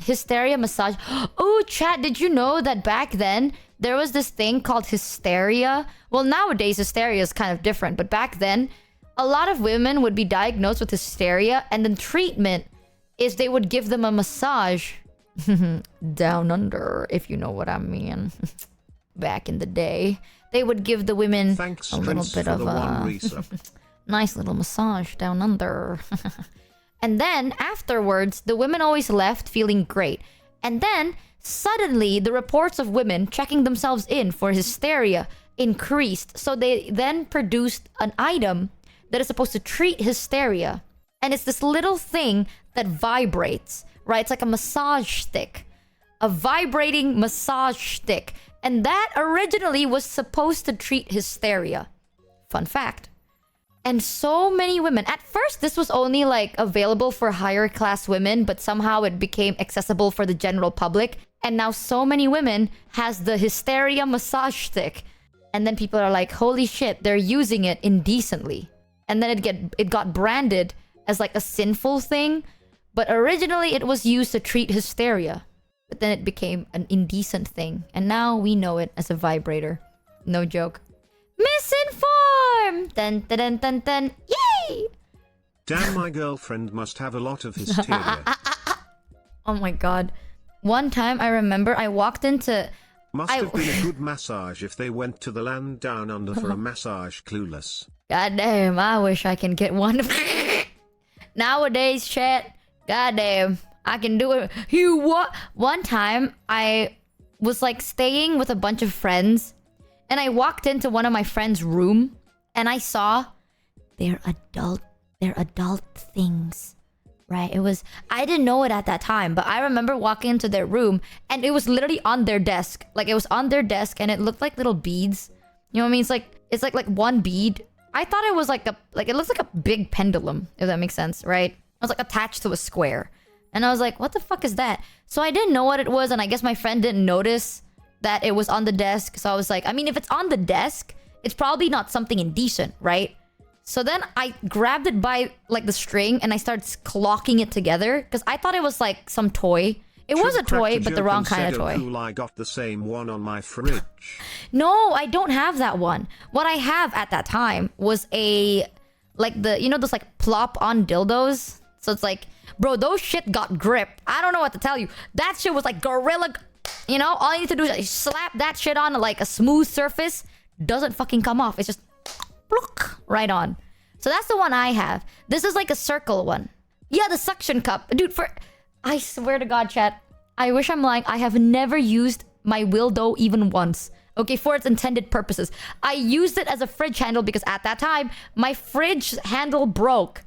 hysteria massage. Oh, chat, did you know that back then there was this thing called hysteria? Well, nowadays hysteria is kind of different, but back then a lot of women would be diagnosed with hysteria, and then treatment is they would give them a massage down under, if you know what I mean. Back in the day, they would give the women a little bit of a nice little massage down under. And then afterwards, the women always left feeling great. And then suddenly the reports of women checking themselves in for hysteria increased. So they then produced an item that is supposed to treat hysteria. And it's this little thing that vibrates, right? It's like a massage stick, a vibrating massage stick. And that originally was supposed to treat hysteria. Fun fact. And so many women, at first this was only like available for higher class women, but somehow it became accessible for the general public. And now so many women has the hysteria massage stick. And then people are like, holy shit, they're using it indecently. And then it got branded as like a sinful thing. But originally it was used to treat hysteria. But then it became an indecent thing. And now we know it as a vibrator. No joke. Misinformed! Dun dun dun dun dun. Yay! Damn, my girlfriend must have a lot of hysteria. Oh my god. One time I remember I walked into... Must have been a good massage if they went to the land down under for a massage, clueless. God damn, I wish I can get one. Nowadays, chat, god damn, I can do it. You what? One time I was like staying with a bunch of friends, and I walked into one of my friends' room, and I saw they're adult things, right? I didn't know it at that time, but I remember walking into their room, and it was literally on their desk. Like, it was on their desk, and it looked like little beads. You know what I mean? It's like one bead. I thought it was like it looks like a big pendulum, if that makes sense, right? It was like attached to a square. And I was like, what the fuck is that? So I didn't know what it was, and I guess my friend didn't notice that it was on the desk. So I was like, I mean, if it's on the desk, it's probably not something indecent, right? So then I grabbed it by like the string and I started clocking it together because I thought it was like some toy. It was a toy, but the wrong kind of toy. Cool, I got the same one on my fridge. No, I don't have that one. What I have at that time was like those like plop on dildos. So it's like, bro, those shit got grip. I don't know what to tell you. That shit was like gorilla. You know, all you need to do is slap that shit on like a smooth surface. Doesn't fucking come off. It's just right on. So that's the one I have. This is like a circle one. Yeah, the suction cup. Dude, I swear to God, chat, I wish I'm lying. I have never used my dildo even once. Okay, for its intended purposes. I used it as a fridge handle because at that time, my fridge handle broke.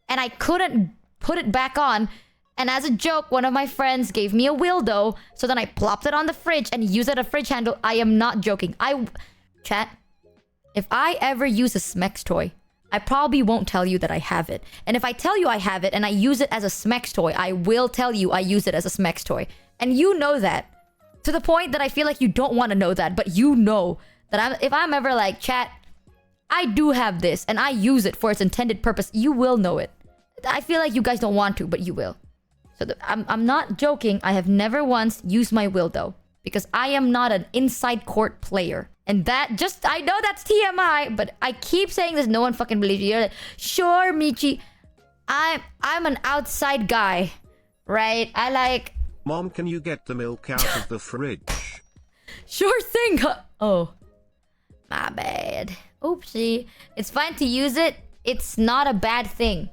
And I couldn't put it back on. And as a joke, one of my friends gave me a dildo. So then I plopped it on the fridge and used it as a fridge handle. I am not joking. Chat, if I ever use a Smex toy, I probably won't tell you that I have it. And if I tell you I have it and I use it as a Smex toy, I will tell you I use it as a Smex toy. And you know that. To the point that I feel like you don't want to know that, but you know that if I'm ever like, chat, I do have this and I use it for its intended purpose, you will know it. I feel like you guys don't want to, but you will. So I'm not joking. I have never once used my dildo because I am not an inside court player. And I know that's TMI, but I keep saying this. No one fucking believes you. You're like, sure, Michi, I'm an outside guy, right? I like... Mom, can you get the milk out of the fridge? Sure thing. Oh, my bad. Oopsie. It's fine to use it. It's not a bad thing.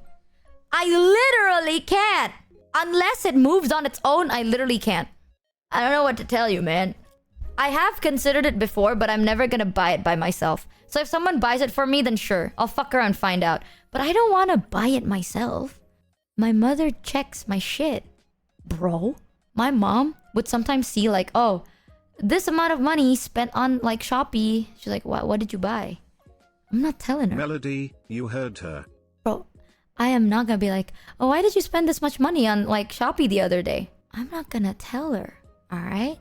I literally can't. Unless it moves on its own, I literally can't. I don't know what to tell you, man. I have considered it before, but I'm never gonna buy it by myself. So if someone buys it for me, then sure, I'll fuck around and find out. But I don't want to buy it myself. My mother checks my shit. Bro, my mom would sometimes see like, oh, this amount of money spent on like Shopee. She's like, what did you buy? I'm not telling her. Melody, you heard her. Bro, I am not gonna be like, oh, why did you spend this much money on like Shopee the other day? I'm not gonna tell her, alright?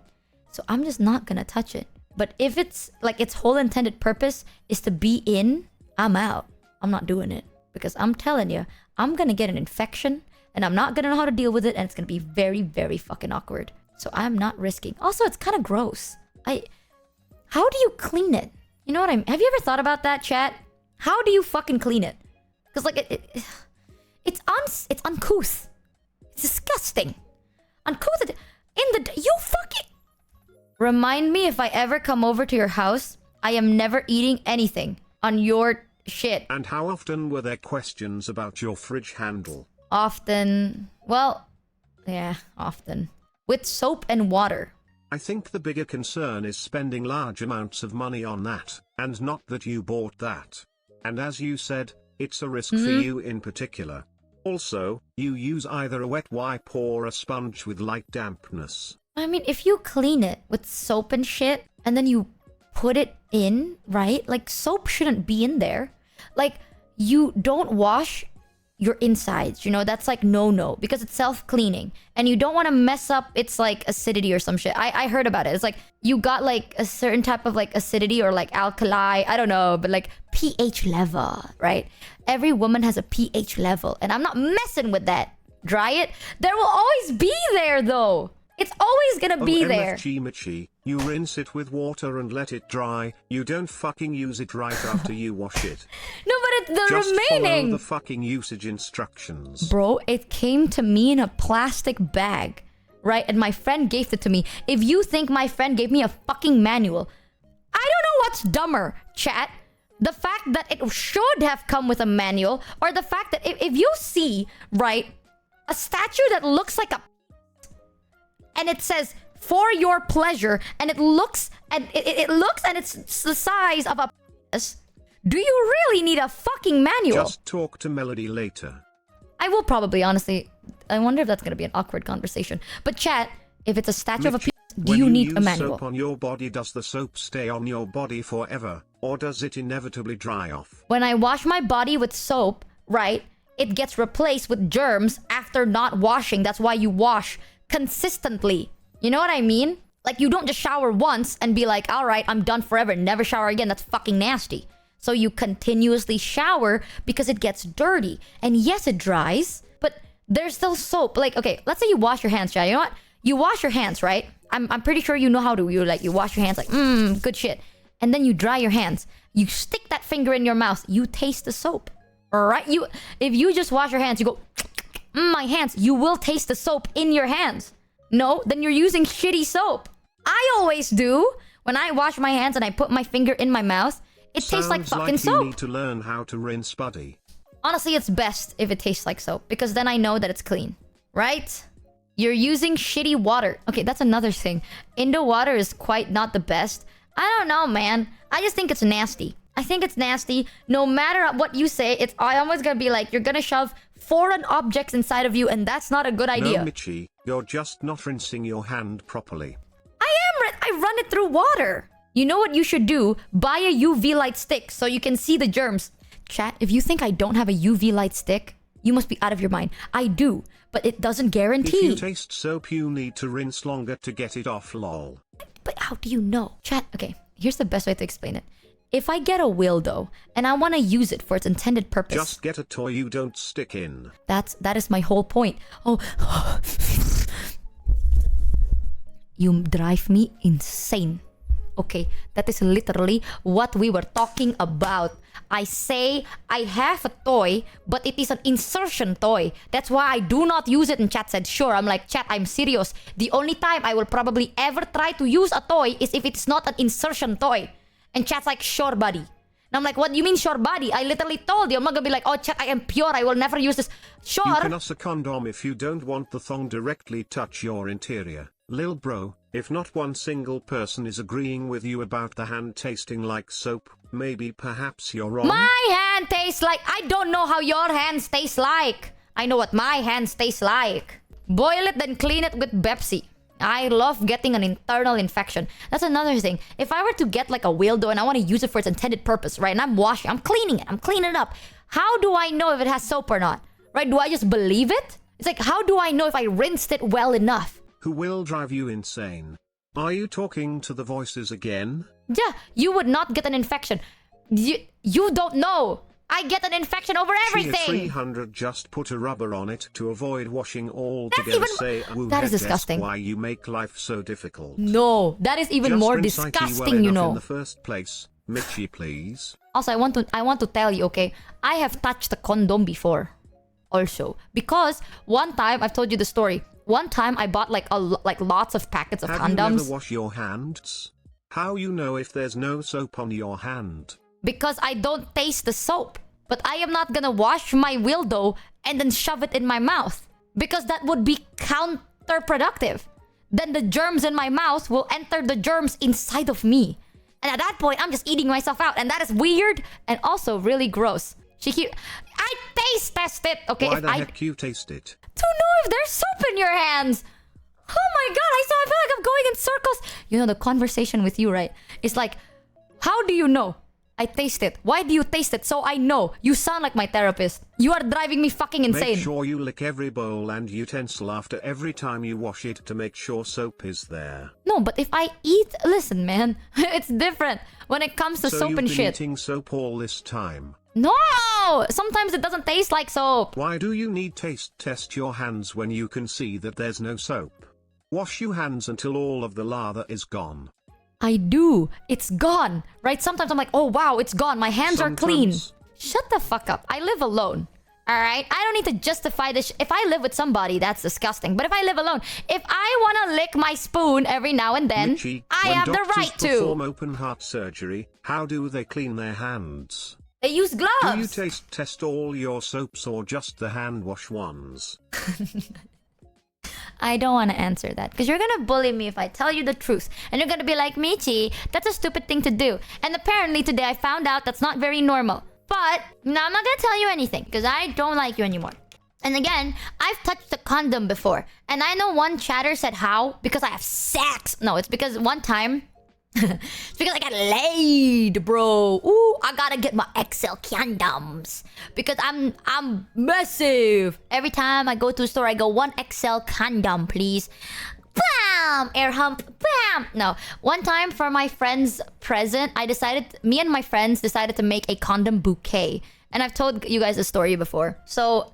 So I'm just not gonna touch it. But if it's like its whole intended purpose is to be in, I'm out. I'm not doing it. Because I'm telling you, I'm gonna get an infection. and I'm not gonna know how to deal with it, and it's gonna be very, very fucking awkward. So I'm not risking. Also, it's kind of gross. How do you clean it? You know what I mean? Have you ever thought about that, chat? How do you fucking clean it? Because like it's uncouth. It's disgusting. Uncouth. You fucking remind me if I ever come over to your house, I am never eating anything on your shit. And how often were there questions about your fridge handle? Often. Well, yeah, often. With soap and water. I think the bigger concern is spending large amounts of money on that, and not that you bought that. And as you said, it's a risk for you in particular. Also, you use either a wet wipe or a sponge with light dampness. I mean, if you clean it with soap and shit, and then you put it in, right? Like, soap shouldn't be in there. Like, you don't wash your insides, you know? That's like no, because it's self-cleaning. And you don't want to mess up its like acidity or some shit. I heard about it. It's like, you got like a certain type of like acidity or like alkali, I don't know, but like pH level, right? Every woman has a pH level, and I'm not messing with that. Dry it. There will always be there though. It's always gonna be there. Michi, you rinse it with water and let it dry. You don't fucking use it right after you wash it. No, but it's the Just remaining. follow the fucking usage instructions. Bro, it came to me in a plastic bag, right? And my friend gave it to me. If you think my friend gave me a fucking manual, I don't know what's dumber, chat. The fact that it should have come with a manual, or the fact that if you see, right, a statue that looks like a and it says for your pleasure, and it looks and it looks and it's the size of a do you really need a fucking manual? Just talk to Melody later. I will probably, honestly. I wonder if that's gonna be an awkward conversation. But chat, if it's a statue of a do you need a manual? When you use soap on your body, does the soap stay on your body forever, or does it inevitably dry off? When I wash my body with soap, right, it gets replaced with germs after not washing. That's why you wash consistently. You know what I mean? Like, you don't just shower once and be like, all right, I'm done forever, never shower again. That's fucking nasty. So you continuously shower because it gets dirty. And yes, it dries, but there's still soap. Like, okay, let's say you wash your hands, Chad. You know what? You wash your hands, right? I'm pretty sure you know how to. You wash your hands like, good shit. And then you dry your hands. You stick that finger in your mouth. You taste the soap. All right? If you just wash your hands, you go, my hands. You will taste the soap in your hands. No, then you're using shitty soap. I always do. When I wash my hands and I put my finger in my mouth, it tastes like fucking soap. You need to learn how to rinse, buddy. Honestly, it's best if it tastes like soap, because then I know that it's clean, right? You're using shitty water. Okay, that's another thing. Indo water is quite not the best. I don't know, man. I just think it's nasty. I think it's nasty. No matter what you say, it's always gonna be like, you're gonna shove foreign objects inside of you, and that's not a good idea. No, Michi, you're just not rinsing your hand properly. I run it through water. You know what you should do? Buy a UV light stick so you can see the germs. Chat, if you think I don't have a UV light stick, you must be out of your mind. I do, but it doesn't guarantee. If you taste soap, you need to rinse longer to get it off, lol. But how do you know? Chat, okay, here's the best way to explain it. If I get a dildo and I want to use it for its intended purpose... Just get a toy you don't stick in. That is my whole point. Oh... You drive me insane. Okay, that is literally what we were talking about. I say I have a toy, but it is an insertion toy. That's why I do not use it. And chat said, sure. I'm like, chat, I'm serious. The only time I will probably ever try to use a toy is if it's not an insertion toy. And chat's like, sure, buddy. And I'm like, what do you mean, sure, buddy? I literally told you. I'm not gonna be like, oh, chat, I am pure. I will never use this. Sure. You can use a condom if you don't want the thong directly touch your interior. Lil bro, if not one single person is agreeing with you about the hand tasting like soap, maybe perhaps you're wrong. My hand tastes like... I don't know how your hands taste like. I know what my hands taste like. Boil it, then clean it with Pepsi. I love getting an internal infection. That's another thing. If I were to get like a dildo and I want to use it for its intended purpose, right? And I'm washing, I'm cleaning it up. How do I know if it has soap or not? Right? Do I just believe it? It's like, how do I know if I rinsed it well enough? Who will drive you insane? Are you talking to the voices again? Yeah, you would not get an infection. You don't know. I get an infection over Chia everything. 300 just put a rubber on it to avoid washing altogether. even- Say, that is disgusting. Why you make life so difficult? No, that is even Just more rinse Psyche well disgusting, you enough know. in the first place, Michi, please. Also, I want to tell you, okay? I have touched a condom before, also, because one time I've told you the story. One time I bought like lots of packets of Have condoms. you never wash your hands? How you know if there's no soap on your hand? Because I don't taste the soap. But I am not gonna wash my dildo and then shove it in my mouth, because that would be counterproductive. Then the germs in my mouth will enter the germs inside of me. And at that point, I'm just eating myself out. And that is weird and also really gross. I taste test it, okay? Why the heck you taste it? To know if there's soap in your hands. Oh my god, I feel like I'm going in circles. You know, the conversation with you, right? It's like, how do you know? I taste it. Why do you taste it? So I know. You sound like my therapist. You are driving me fucking insane. Make sure you lick every bowl and utensil after every time you wash it to make sure soap is there. No, but if I eat... Listen, man. It's different when it comes to So soap and you've been shit. eating soap all this time. No! Sometimes it doesn't taste like soap. Why do you need taste test your hands when you can see that there's no soap? Wash your hands until all of the lather is gone. I do. It's gone. Right? Sometimes I'm like, oh wow, it's gone. My hands are clean. Sometimes. Shut the fuck up. I live alone. Alright? I don't need to justify this. If I live with somebody, that's disgusting. But if I live alone, if I want to lick my spoon every now and then, Michi, I when have the doctors right to. perform open heart surgery, how do they clean their hands? They use gloves. Do you taste test all your soaps or just the hand wash ones? I don't want to answer that because you're going to bully me if I tell you the truth. And you're going to be like, Michi, that's a stupid thing to do. And apparently today I found out that's not very normal. But no, I'm not going to tell you anything because I don't like you anymore. And again, I've touched a condom before. And I know one chatter said how? Because I have sex. No, it's because one time... it's because I got laid, bro. Ooh, I gotta get my XL condoms because I'm massive. Every time I go to a store, I go 1 XL condom, please. Bam! Air hump. Bam! No. One time for my friend's present, me and my friends decided to make a condom bouquet. And I've told you guys a story before. So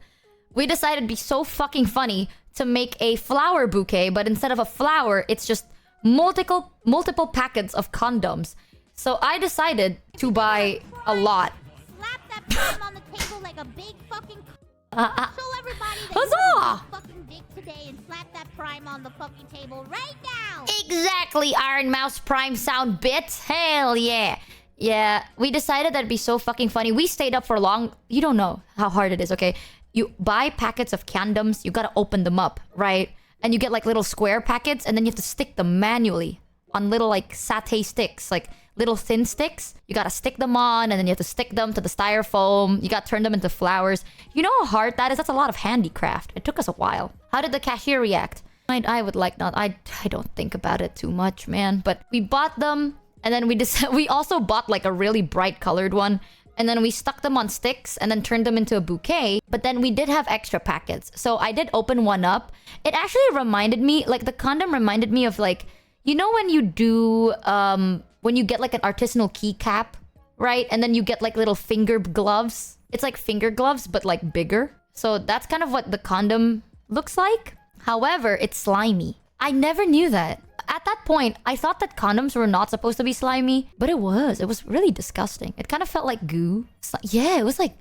we decided it'd be so fucking funny to make a flower bouquet, but instead of a flower, it's just multiple packets of condoms. So I decided to buy a lot. Slap that prime on the table like a big fucking show everybody that Huzzah! you fucking dick today and slap that prime on the fucking table right now. Exactly, Iron Mouse Prime sound bit. Hell yeah. Yeah, we decided that'd be so fucking funny. We stayed up for long. You don't know how hard it is, okay? You buy packets of condoms, you gotta open them up, right? And you get like little square packets and then you have to stick them manually on little like satay sticks, like little thin sticks. You gotta stick them on and then you have to stick them to the styrofoam. You gotta turn them into flowers. You know how hard that is? That's a lot of handicraft. It took us a while. How did the cashier react? I would like not. I don't think about it too much, man. But we bought them and then we also bought like a really bright colored one. And then we stuck them on sticks and then turned them into a bouquet. But then we did have extra packets. So I did open one up. It actually reminded me, like the condom reminded me of like, you know when you do, when you get like an artisanal keycap, right? And then you get like little finger gloves. It's like finger gloves, but like bigger. So that's kind of what the condom looks like. However, it's slimy. I never knew that. At that point, I thought that condoms were not supposed to be slimy, but it was. It was really disgusting. It kind of felt like goo. Yeah, it was like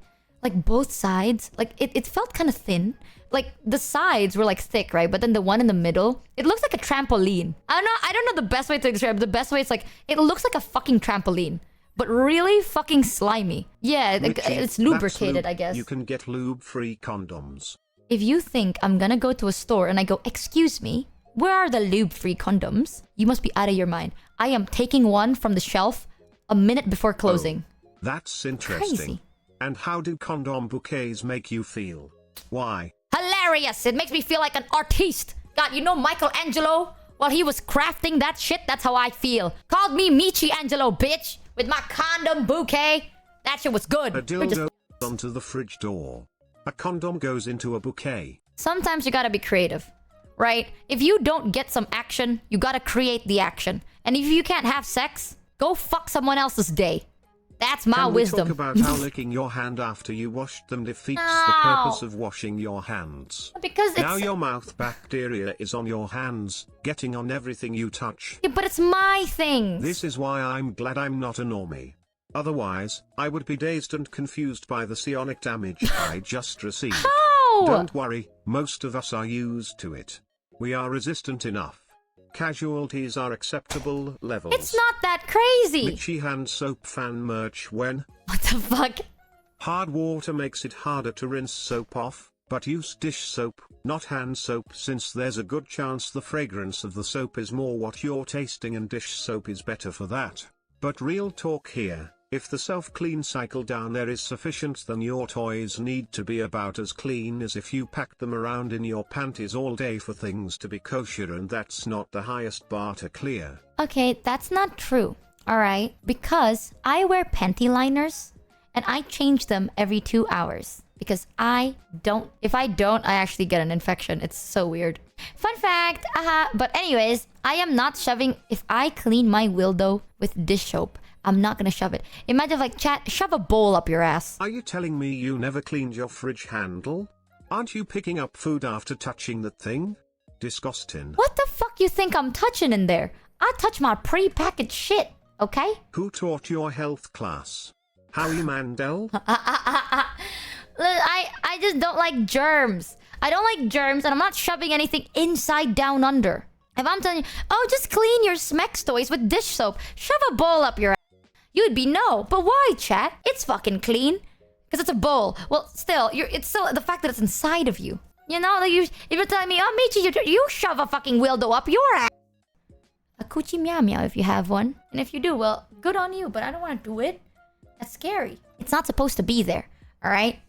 both sides. Like it felt kind of thin. Like the sides were like thick, right? But then the one in the middle, it looks like a trampoline. I don't know the best way to describe it. The best way is like it looks like a fucking trampoline, but really fucking slimy. Yeah, Michi, it's lubricated, lube. I guess. You can get lube-free condoms. If you think I'm gonna go to a store and I go, excuse me, where are the lube-free condoms? You must be out of your mind. I am taking one from the shelf a minute before closing. Oh, that's interesting. Crazy. And how do condom bouquets make you feel? Why? Hilarious! It makes me feel like an artiste. God, you know Michelangelo? While he was crafting that shit, that's how I feel. Called me Michi Angelo, bitch! With my condom bouquet. That shit was good. A dildo onto the fridge door. A condom goes into a bouquet. Sometimes you gotta be creative. Right? If you don't get some action, you gotta create the action. And if you can't have sex, go fuck someone else's day. That's my Can we wisdom. talk about how licking your hand after you washed them defeats the purpose of washing your hands? Because it's... Now your mouth bacteria is on your hands, getting on everything you touch. Yeah, but it's my things. This is why I'm glad I'm not a normie. Otherwise, I would be dazed and confused by the psionic damage I just received. How? Don't worry, most of us are used to it. We are resistant enough. Casualties are acceptable levels. It's not that crazy. Michi hand soap fan merch when? What the fuck? Hard water makes it harder to rinse soap off, but use dish soap, not hand soap, since there's a good chance the fragrance of the soap is more what you're tasting and dish soap is better for that. But real talk here, if the self-clean cycle down there is sufficient, then your toys need to be about as clean as if you packed them around in your panties all day for things to be kosher, and that's not the highest bar to clear. Okay, that's not true. Alright? Because I wear panty liners and I change them every 2 hours. Because I don't... If I don't, I actually get an infection. It's so weird. Fun fact! But anyways, I am not shoving... If I clean my dildo with dish soap, I'm not gonna shove it. Imagine like, chat, shove a bowl up your ass. Are you telling me you never cleaned your fridge handle? Aren't you picking up food after touching that thing? Disgusting. What the fuck you think I'm touching in there? I touch my pre-packaged shit, okay? Who taught your health class? Howie Mandel? I just don't like germs. I don't like germs, and I'm not shoving anything inside down under. If I'm telling you, oh, just clean your Smex toys with dish soap, shove a bowl up your ass, you'd be no. But why, chat? It's fucking clean. Because it's a bowl. Well, still, it's still the fact that it's inside of you. You know, like if you're telling me, oh, Michi, you shove a fucking dildo up your ass. A coochie meow meow if you have one. And if you do, well, good on you, but I don't want to do it. That's scary. It's not supposed to be there, alright?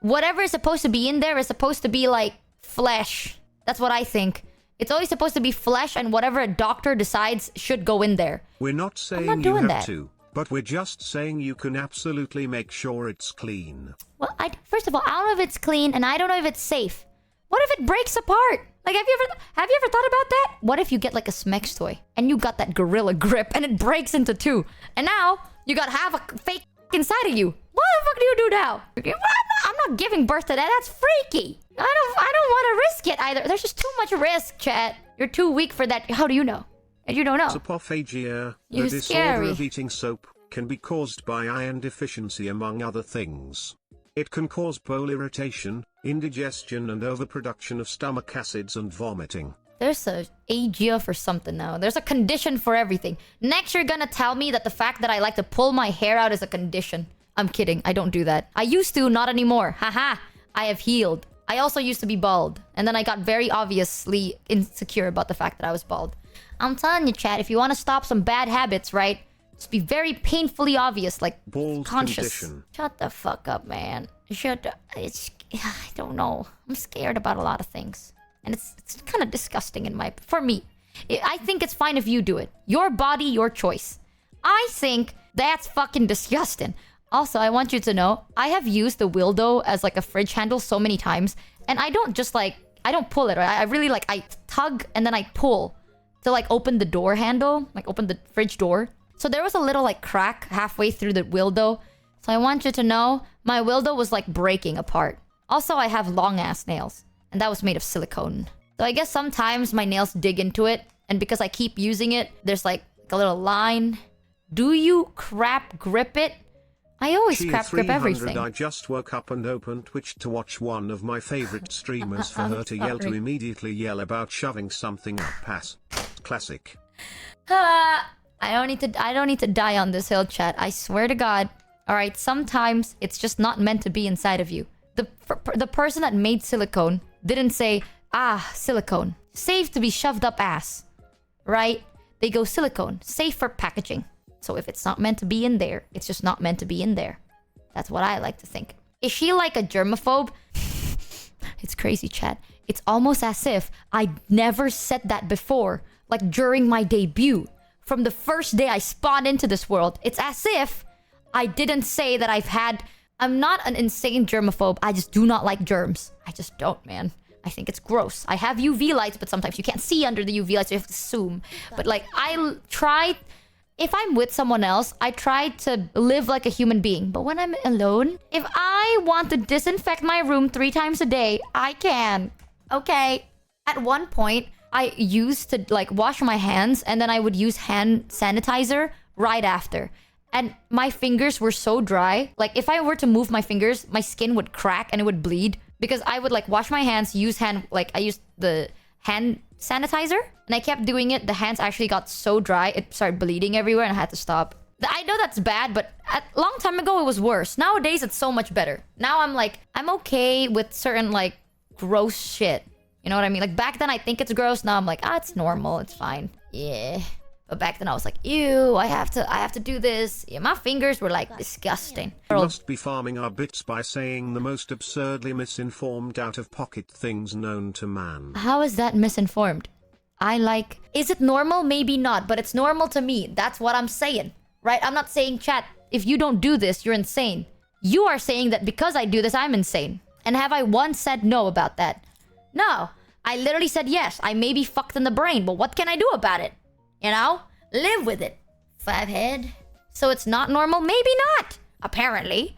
Whatever is supposed to be in there is supposed to be like flesh. That's what I think. It's always supposed to be flesh, and whatever a doctor decides should go in there. We're not saying you have to, but we're just saying you can absolutely make sure it's clean. Well, first of all, I don't know if it's clean, and I don't know if it's safe. What if it breaks apart? Like, have you ever thought about that? What if you get like a Smex toy, and you got that gorilla grip, and it breaks into two, and now you got half a fake inside of you? What the fuck do you do now? I'm not giving birth to that. That's freaky. I don't want to risk it either. There's just too much risk, chat. You're too weak for that. How do you know? You don't know. Hysteria, the You're disorder scary. of eating soap, can be caused by iron deficiency among other things. It can cause bowel irritation, indigestion, and overproduction of stomach acids and vomiting. There's a agia for something now. There's a condition for everything. Next, you're gonna tell me that the fact that I like to pull my hair out is a condition. I'm kidding. I don't do that. I used to, not anymore. Haha. I have healed. I also used to be bald. And then I got very obviously insecure about the fact that I was bald. I'm telling you, chat, if you want to stop some bad habits, right? Just be very painfully obvious, like Bald conscious. condition. Shut the fuck up, man. I don't know. I'm scared about a lot of things. And it's kind of disgusting for me. I think it's fine if you do it. Your body, your choice. I think that's fucking disgusting. Also, I want you to know, I have used the dildo as like a fridge handle so many times. And I don't just like, I don't pull it, right? I really like, I tug and then I pull to like open the door handle, like open the fridge door. So there was a little like crack halfway through the dildo. So I want you to know, my dildo was like breaking apart. Also, I have long ass nails. And that was made of silicone. So I guess sometimes my nails dig into it. And because I keep using it, there's like a little line. Do you crap grip it? I always crap grip everything. I just woke up and opened Twitch to watch one of my favorite streamers for her to yell to immediately yell about shoving something up ass. Classic. I don't need to die on this hill, chat. I swear to God. Alright, sometimes it's just not meant to be inside of you. The person that made silicone didn't say, silicone. Safe to be shoved up ass. Right? They go silicone. Safe for packaging. So if it's not meant to be in there, it's just not meant to be in there. That's what I like to think. Is she like a germaphobe? It's crazy, chat. It's almost as if I never said that before. Like during my debut. From the first day I spawned into this world. It's as if I didn't say that I'm not an insane germaphobe. I just do not like germs. I just don't, man. I think it's gross. I have UV lights, but sometimes you can't see under the UV lights, so you have to zoom. But like, I tried... if I'm with someone else, I try to live like a human being. But when I'm alone, if I want to disinfect my room 3 times a day, I can. Okay. At one point, I used to like wash my hands and then I would use hand sanitizer right after. And my fingers were so dry. Like if I were to move my fingers, my skin would crack and it would bleed. Because I would like wash my hands, I used the hand sanitizer. And I kept doing it. The hands actually got so dry, it started bleeding everywhere and I had to stop. I know that's bad, but a long time ago it was worse. Nowadays it's so much better. Now I'm okay with certain like gross shit. You know what I mean? Like back then I think it's gross. Now I'm like, it's normal. It's fine. Yeah. But back then I was like, ew, I have to do this. Yeah, my fingers were like disgusting. You must be farming our bits by saying the most absurdly misinformed out-of-pocket things known to man. How is that misinformed? Is it normal? Maybe not, but it's normal to me. That's what I'm saying, right? I'm not saying, chat, if you don't do this, you're insane. You are saying that because I do this, I'm insane. And have I once said no about that? No. I literally said yes. I may be fucked in the brain, but what can I do about it? You know? Live with it. 5 head. So it's not normal? Maybe not. Apparently.